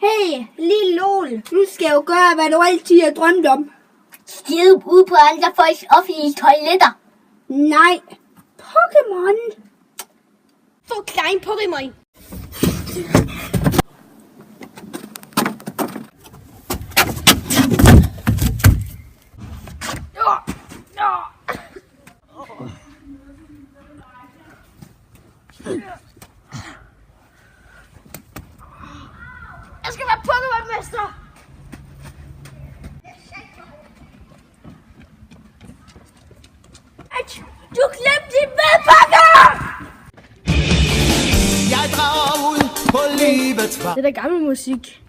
Hey, lille Lol, nu skal jeg jo gøre, hvad du altid har drømt om. Skide ud på andre folks offentlige toiletter. Nej, Pokémon. For klein Pokémon. Jeg skal være Pokémon-mester. Du glemte din madpakke! Jeg drager ud på livets vej. Det er da gammel musik.